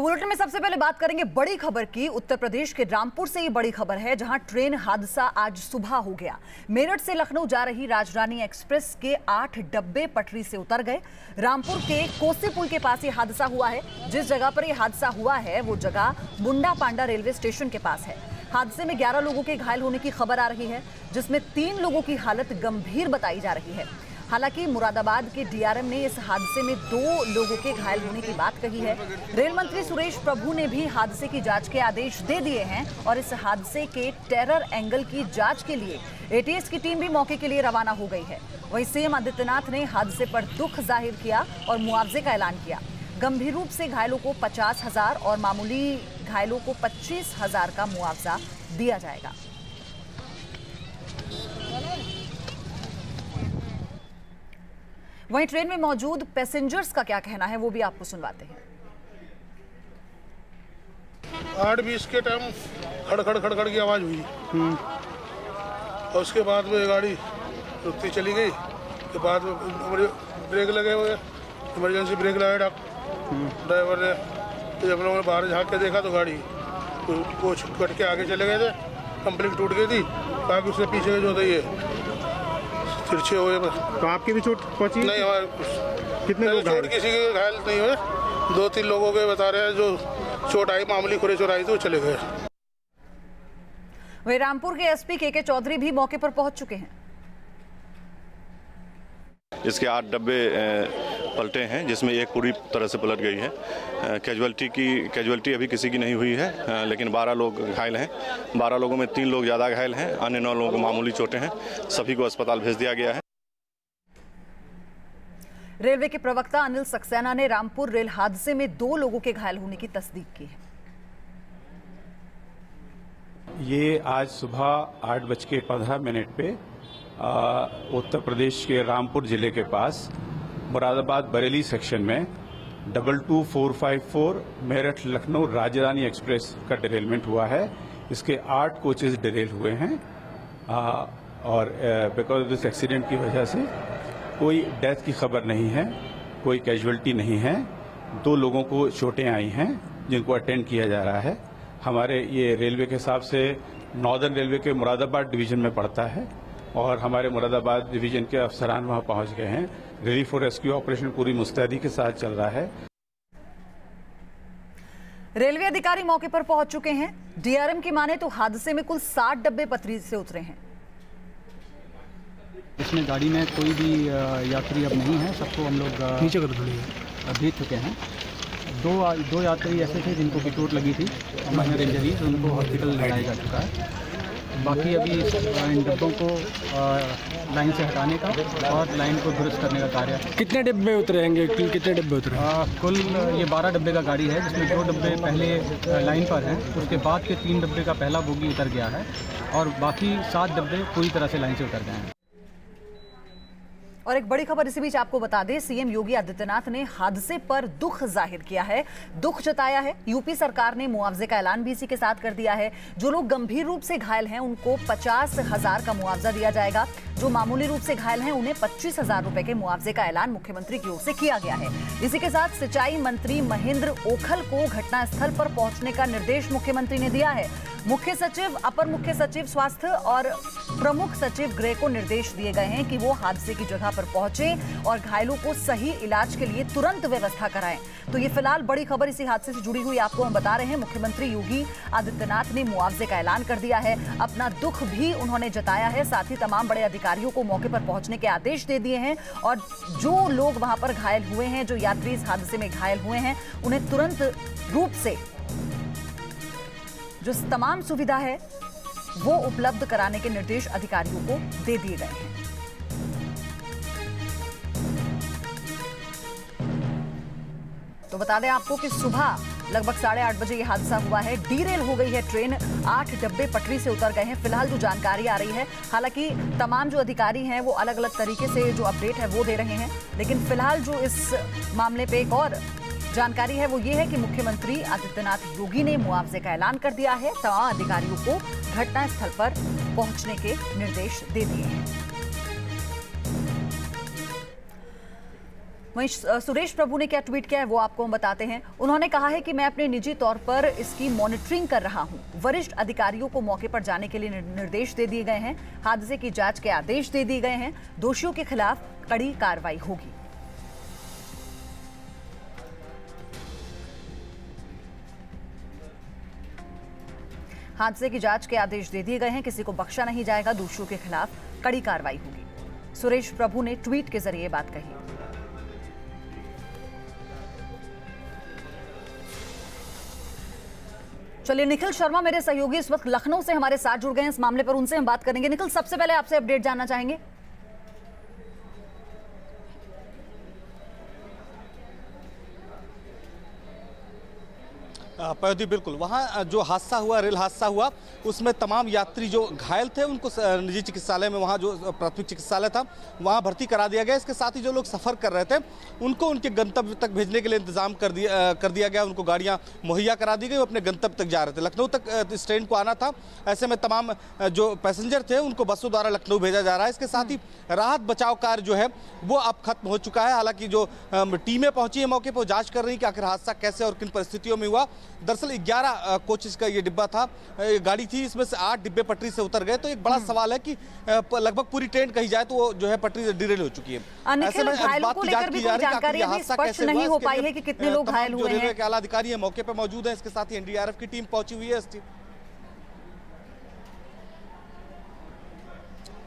Bulletin में सबसे पहले बात करेंगे बड़ी खबर की। उत्तर प्रदेश के रामपुर से ये बड़ी खबर है, जहां ट्रेन हादसा आज सुबह हो गया। मेरठ से लखनऊ जा रही राजधानी एक्सप्रेस के 8 डब्बे पटरी से उतर गए। रामपुर के कोसी पुल के पास ये हादसा हुआ है। जिस जगह पर यह हादसा हुआ है वो जगह मुंडा पांडा रेलवे स्टेशन के पास है। हादसे में 11 लोगों के घायल होने की खबर आ रही है, जिसमें 3 लोगों की हालत गंभीर बताई जा रही है। हालांकि मुरादाबाद के डीआरएम ने इस हादसे में 2 लोगों के घायल होने की बात कही है। रेल मंत्री सुरेश प्रभु ने भी हादसे की जांच के आदेश दे दिए हैं और इस हादसे के टेरर एंगल की जांच के लिए एटीएस की टीम भी मौके के लिए रवाना हो गई है। वहीं सीएम आदित्यनाथ ने हादसे पर दुख जाहिर किया और मुआवजे का ऐलान किया। गंभीर रूप से घायलों को 50,000 और मामूली घायलों को 25,000 का मुआवजा दिया जाएगा। वहीं ट्रेन में मौजूद पैसेंजर्स का क्या कहना है वो भी आपको सुनवाते हैं। 8:20 के टाइम खड़ की आवाज़ हुई और उसके बाद में गाड़ी रुकती चली गई। के बाद में ब्रेक लगे हुए, इमरजेंसी ब्रेक लगाया ड्राइवर ने। तो जब लोगों ने बाहर झाँक के देखा तो गाड़ी कोच कट के आगे चले गए थे, कंप्लीट टूट गई थी। बाकी उसके पीछे जो था ये तिरछे हुए। तो आपकी भी चोट पहुंची? नहीं, हमारे कितने लोग चोट किसी के घायल नहीं हुए। 2-3 लोगों के बता रहे हैं जो चोट आई, मामूली खुरे चोट आई तो चले गए। वहीं रामपुर के एसपी के चौधरी भी मौके पर पहुंच चुके हैं। इसके 8 डब्बे पलटे हैं, जिसमें एक पूरी तरह से पलट गई है। कैजुअलिटी अभी किसी की नहीं हुई है, लेकिन 12 लोग घायल हैं। 12 लोगों में 3 लोग ज़्यादा घायल हैं, अन्य 9 लोगों को मामूली चोटें हैं। सभी को अस्पताल भेज दिया गया है। रेलवे के प्रवक्ता अनिल सक्सेना ने रामपुर रेल हादसे में 2 लोगों के घायल होने की तस्दीक की है। ये आज सुबह 8:15 पे उत्तर प्रदेश के रामपुर जिले के पास मुरादाबाद बरेली सेक्शन में 22454 मेरठ लखनऊ राजधानी एक्सप्रेस का डिरेलमेंट हुआ है। इसके 8 कोचेज डिरेल हुए हैं और बिकॉज ऑफ दिस एक्सीडेंट की वजह से कोई डेथ की खबर नहीं है, कोई कैजुअलिटी नहीं है। 2 लोगों को चोटें आई हैं जिनको अटेंड किया जा रहा है। हमारे ये रेलवे के हिसाब से नॉर्दर्न रेलवे के मुरादाबाद डिवीजन में पड़ता है और हमारे मुरादाबाद डिवीजन के अफसरान वहां पहुंच गए हैं। रिलीफ और रेस्क्यू ऑपरेशन पूरी मुस्तैदी के साथ चल रहा है। रेलवे अधिकारी मौके पर पहुंच चुके हैं। डीआरएम की माने तो हादसे में कुल 60 डब्बे पटरी से उतरे हैं। इसमें गाड़ी में कोई भी यात्री अब नहीं है, सबको हम लोग नीचे भेज चुके हैं। 2 यात्री ऐसे थे जिनको की चोट लगी थी, माइनर इंजरीज, उनको हॉस्पिटल ले जाया जा चुका है। बाकी अभी इन डब्बों को लाइन से हटाने का और लाइन को दुरुस्त करने का कार्य। कितने डब्बे उतरेंगे? कितने डब्बे उतरे? कुल ये 12 डब्बे का गाड़ी है, जिसमें 2 डब्बे पहले लाइन पर हैं। उसके बाद के 3 डब्बे का पहला बोगी उतर गया है और बाकी 7 डब्बे पूरी तरह से लाइन से उतर गए हैं। और एक बड़ी खबर इसी बीच आपको बता दें, सीएम योगी आदित्यनाथ ने हादसे पर दुख जाहिर किया है, दुख जताया है। यूपी सरकार ने मुआवजे का ऐलान भी इसी के साथ कर दिया है। जो लोग गंभीर रूप से घायल हैं उनको 50,000 का मुआवजा दिया जाएगा। जो मामूली रूप से घायल हैं उन्हें 25,000 रुपए के मुआवजे का ऐलान मुख्यमंत्री की ओर से किया गया है। इसी के साथ सिंचाई मंत्री महेंद्र ओखल को घटनास्थल पर पहुंचने का निर्देश मुख्यमंत्री ने दिया है। मुख्य सचिव, अपर मुख्य सचिव स्वास्थ्य और प्रमुख सचिव गृह को निर्देश दिए गए हैं कि वो हादसे की जगह पर पहुंचे और घायलों को सही इलाज के लिए तुरंत व्यवस्था कराएं। तो ये फिलहाल बड़ी खबर इसी हादसे से जुड़ी हुई आपको हम बता रहे हैं। मुख्यमंत्री योगी आदित्यनाथ ने मुआवजे का ऐलान कर दिया है, अपना दुख भी उन्होंने जताया है। साथ ही तमाम बड़े अधिकारियों को मौके पर पहुंचने के आदेश दे दिए हैं और जो लोग वहां पर घायल हुए हैं, जो यात्री इस हादसे में घायल हुए हैं, उन्हें तुरंत रूप से जो तमाम सुविधा है वो उपलब्ध कराने के निर्देश अधिकारियों को दे दिए गए हैं। तो बता दें आपको कि सुबह लगभग 8:30 बजे यह हादसा हुआ है। डीरेल हो गई है ट्रेन, 8 डब्बे पटरी से उतर गए हैं। फिलहाल जो जानकारी आ रही है, हालांकि तमाम जो अधिकारी हैं वो अलग अलग तरीके से जो अपडेट है वो दे रहे हैं, लेकिन फिलहाल जो इस मामले पे एक और जानकारी है वो ये है कि मुख्यमंत्री आदित्यनाथ योगी ने मुआवजे का ऐलान कर दिया है। तमाम अधिकारियों को घटनास्थल पर पहुंचने के निर्देश दे दिए हैं। वहीं सुरेश प्रभु ने क्या ट्वीट किया है वो आपको हम बताते हैं। उन्होंने कहा है कि मैं अपने निजी तौर पर इसकी मॉनिटरिंग कर रहा हूं। वरिष्ठ अधिकारियों को मौके पर जाने के लिए निर्देश दे दिए गए हैं। हादसे की जांच के आदेश दे दिए गए हैं। दोषियों के खिलाफ कड़ी कार्रवाई होगी। हादसे की जांच के आदेश दे दिए गए हैं। किसी को बख्शा नहीं जाएगा। दोषियों के खिलाफ कड़ी कार्रवाई होगी। सुरेश प्रभु ने ट्वीट के जरिए बात कही। चलिए, निखिल शर्मा मेरे सहयोगी इस वक्त लखनऊ से हमारे साथ जुड़ गए हैं इस मामले पर, उनसे हम बात करेंगे। निखिल, सबसे पहले आपसे अपडेट जानना चाहेंगे। पयोधी बिल्कुल, वहाँ जो हादसा हुआ, रेल हादसा हुआ, उसमें तमाम यात्री जो घायल थे उनको निजी चिकित्सालय में, वहाँ जो प्राथमिक चिकित्सालय था वहाँ भर्ती करा दिया गया। इसके साथ ही जो लोग सफ़र कर रहे थे उनको उनके गंतव्य तक भेजने के लिए इंतजाम कर दिया गया। उनको गाड़ियाँ मुहैया करा दी गई, वो अपने गंतव्य तक जा रहे थे। लखनऊ तक इस ट्रेन को आना था, ऐसे में तमाम जो पैसेंजर थे उनको बसों द्वारा लखनऊ भेजा जा रहा है। इसके साथ ही राहत बचाव कार्य जो है वो अब खत्म हो चुका है। हालांकि जो टीमें पहुंची है मौके पर, जांच कर रही कि आखिर हादसा कैसे और किन परिस्थितियों में हुआ। दरअसल 11 कोचेस का ये डिब्बा था, गाड़ी थी, इसमें से 8 डिब्बे पटरी से उतर गए। तो एक बड़ा सवाल है कि लगभग पूरी ट्रेन कही जाए तो वो जो है पटरी से डिरेल हो चुकी है। ऐसे में घायलों को लेकर भी कोई जानकारी अभी स्पष्ट नहीं हो पाई है कि कितने लोग घायल हुए हैं। रेलवे के आला अधिकारी है मौके पर मौजूद है। इसके साथ ही एनडीआरएफ की टीम पहुंची हुई है।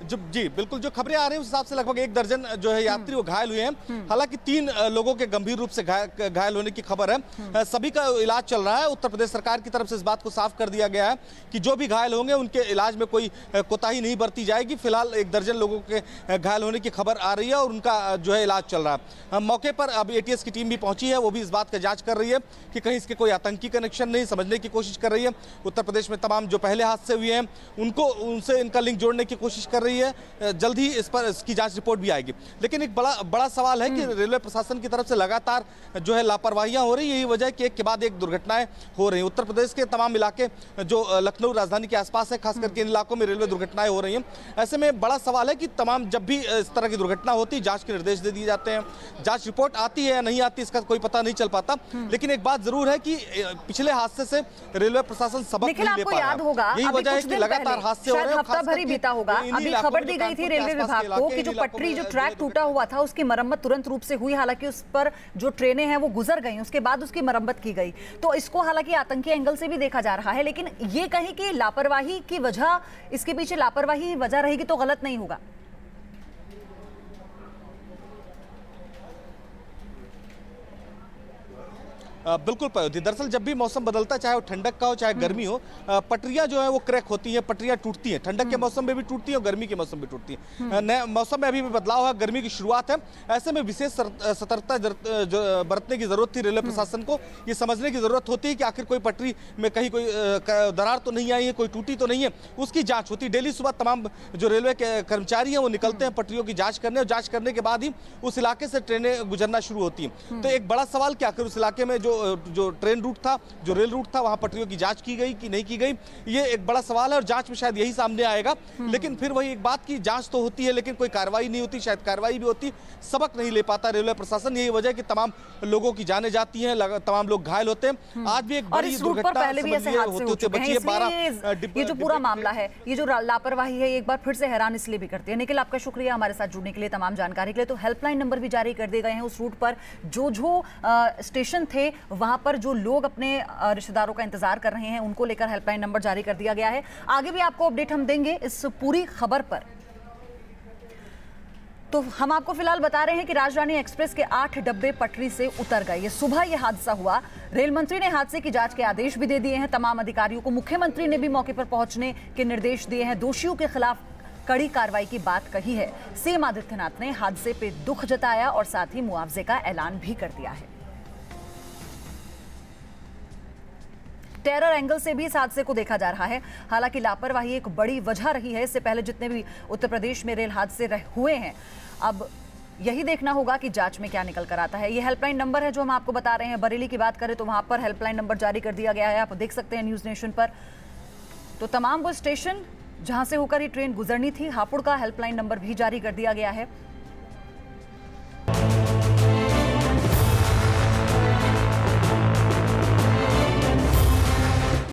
जी बिल्कुल, जो खबरें आ रही हैं उस हिसाब से लगभग 1 दर्जन जो है यात्री वो घायल हुए हैं। हालांकि 3 लोगों के गंभीर रूप से घायल होने की खबर है। सभी का इलाज चल रहा है। उत्तर प्रदेश सरकार की तरफ से इस बात को साफ कर दिया गया है कि जो भी घायल होंगे उनके इलाज में कोई कोताही नहीं बरती जाएगी। फिलहाल 1 दर्जन लोगों के घायल होने की खबर आ रही है और उनका जो है इलाज चल रहा है। मौके पर अब ATS की टीम भी पहुंची है, वो भी इस बात का जाँच कर रही है कि कहीं इसके कोई आतंकी कनेक्शन नहीं, समझने की कोशिश कर रही है। उत्तर प्रदेश में तमाम जो पहले हादसे हुए हैं उनसे इनका लिंक जोड़ने की कोशिश कर रही है। जल्द ही इस पर इसकी जांच रिपोर्ट भी आएगी। लेकिन एक बड़ा सवाल है कि रेलवे प्रशासन की तरफ से लगातार जो है लापरवाहियां हो रही है। यही वजह है कि एक के बाद एक दुर्घटनाएं हो रही हैं। उत्तर प्रदेश के तमाम इलाके जो लखनऊ राजधानी के आसपास है, खास करके इन इलाकों में रेलवे दुर्घटनाएं हो रही हैं। ऐसे में बड़ा सवाल है कि तमाम जब भी इस तरह की दुर्घटना होती है जांच के निर्देश दे दिए जाते हैं। जांच रिपोर्ट आती है या नहीं आती इसका कोई पता नहीं चल पाता। लेकिन एक बात जरूर है कि पिछले हादसे से रेलवे प्रशासन सबक नहीं ले पा रहा। यही वजह है कि लगातार हादसे हो रहे हैं। हफ्ता भर ही बीता होगा, अभी खबर दी गई थी रेलवे विभाग को कि जो पटरी, जो ट्रैक टूटा हुआ था उसकी मरम्मत तुरंत रूप से हुई। हालांकि उस पर जो ट्रेनें हैं वो गुजर गई, उसके बाद उसकी मरम्मत की गई। तो इसको हालांकि आतंकी एंगल से भी देखा जा रहा है, लेकिन ये कहीं कि लापरवाही की वजह, इसके पीछे लापरवाही वजह रहेगी तो गलत नहीं होगा। बिल्कुल पयोधी, दरअसल जब भी मौसम बदलता है, चाहे वो ठंडक का हो चाहे गर्मी हो, पटरियां जो है वो क्रैक होती हैं, पटरियां टूटती हैं। ठंडक के मौसम में भी टूटती हैं और गर्मी के मौसम में टूटती हैं। नए मौसम में अभी भी बदलाव है, गर्मी की शुरुआत है। ऐसे में विशेष सतर्कता बरतने की जरूरत थी रेलवे प्रशासन को। ये समझने की जरूरत होती है कि आखिर कोई पटरी में कहीं कोई दरार तो नहीं आई है, कोई टूटी तो नहीं है, उसकी जाँच होती है। डेली सुबह तमाम जो रेलवे के कर्मचारी हैं वो निकलते हैं पटरियों की जाँच करने, और जाँच करने के बाद ही उस इलाके से ट्रेनें गुजरना शुरू होती हैं। तो एक बड़ा सवाल कि आखिर उस इलाके में जो ट्रेन रूट था, जो रेल रूट था, वहां पटरियों की जांच की गई कि नहीं की गई, ये एक बड़ा सवाल है और जांच में शायद यही सामने आएगा। लेकिन फिर वही एक बात की जांच तो होती है लेकिन कोई कार्रवाई नहीं होती। शायद कार्रवाई भी होती, सबक नहीं ले पाता रेलवे प्रशासन। यही वजह है कि तमाम लोगों की जानें जाती हैं, तमाम लोग घायल होते हैं। आज भी एक बड़ी दुर्घटना पहले भी ऐसे हादसे हो चुके हैं, इसलिए ये जो पूरा मामला है, ये जो लापरवाही है, एक बार फिर से हैरान इसलिए भी करती है। निखिल, आपका शुक्रिया हमारे साथ जुड़ने के लिए, तमाम जानकारी के लिए। तो हेल्पलाइन नंबर भी जारी कर दिए गए हैं। उस रूट पर जो स्टेशन थे वहां पर जो लोग अपने रिश्तेदारों का इंतजार कर रहे हैं उनको लेकर हेल्पलाइन नंबर जारी कर दिया गया है। आगे भी आपको अपडेट हम देंगे इस पूरी खबर पर। तो हम आपको फिलहाल बता रहे हैं कि राजधानी एक्सप्रेस के 8 डब्बे पटरी से उतर गए। ये सुबह ये हादसा हुआ। रेल मंत्री ने हादसे की जांच के आदेश भी दे दिए हैं तमाम अधिकारियों को। मुख्यमंत्री ने भी मौके पर पहुंचने के निर्देश दिए हैं। दोषियों के खिलाफ कड़ी कार्रवाई की बात कही है। सीएम आदित्यनाथ ने हादसे पे दुख जताया और साथ ही मुआवजे का ऐलान भी कर दिया है। टेरर एंगल से भी इस हादसे को देखा जा रहा है। हालांकि लापरवाही एक बड़ी वजह रही है। इससे पहले जितने भी उत्तर प्रदेश में रेल हादसे हुए हैं, अब यही देखना होगा कि जांच में क्या निकल कर आता है। ये हेल्पलाइन नंबर है जो हम आपको बता रहे हैं। बरेली की बात करें तो वहां पर हेल्पलाइन नंबर जारी कर दिया गया है, आप देख सकते हैं न्यूज नेशन पर। तो तमाम वो स्टेशन जहां से होकर ये ट्रेन गुजरनी थी, हापुड़ का हेल्पलाइन नंबर भी जारी कर दिया गया है।